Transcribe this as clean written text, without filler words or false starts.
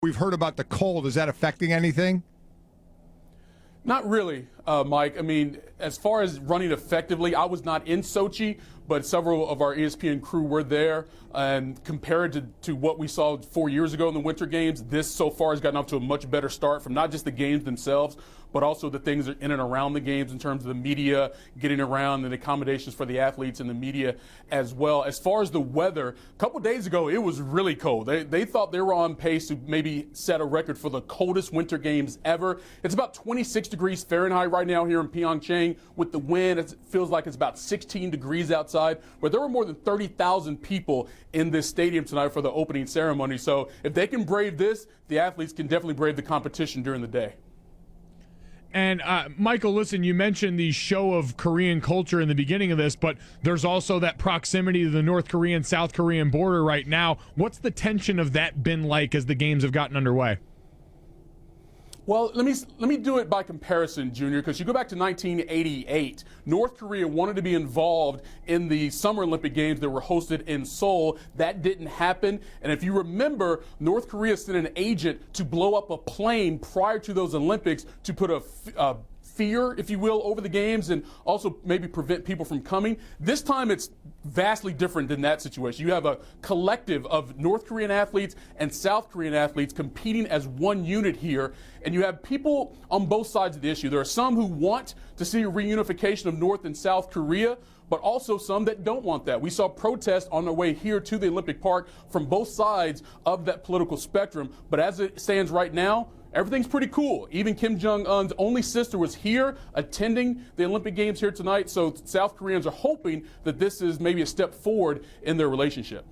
we've heard about the cold. Is that affecting anything? Not really, Mike. I mean, as far as running effectively, I was not in Sochi, but several of our ESPN crew were there. And compared to what we saw 4 years ago in the Winter Games, this so far has gotten off to a much better start from not just the games themselves, but also the things in and around the games in terms of the media getting around and accommodations for the athletes and the media as well. As far as the weather, a couple days ago, it was really cold. They thought they were on pace to maybe set a record for the coldest Winter Games ever. It's about 26 degrees Fahrenheit right now here in Pyeongchang. With the wind, it feels like it's about 16 degrees outside. But there were more than 30,000 people in this stadium tonight for the opening ceremony. So if they can brave this, the athletes can definitely brave the competition during the day. And Michael, listen, you mentioned the show of Korean culture in the beginning of this, but there's also that proximity to the North Korean, South Korean border right now. What's the tension of that been like as the games have gotten underway? Well, let me do it by comparison, Junior, because you go back to 1988. North Korea wanted to be involved in the Summer Olympic Games that were hosted in Seoul. That didn't happen. And if you remember, North Korea sent an agent to blow up a plane prior to those Olympics to put a fear, if you will, over the games and also maybe prevent people from coming. This time it's vastly different than that situation. You have a collective of North Korean athletes and South Korean athletes competing as one unit here, and you have people on both sides of the issue. There are some who want to see a reunification of North and South Korea, but also some that don't want that. We saw protests on their way here to the Olympic Park from both sides of that political spectrum, but as it stands right now, everything's pretty cool. Even Kim Jong-un's only sister was here attending the Olympic Games here tonight. So South Koreans are hoping that this is maybe a step forward in their relationship.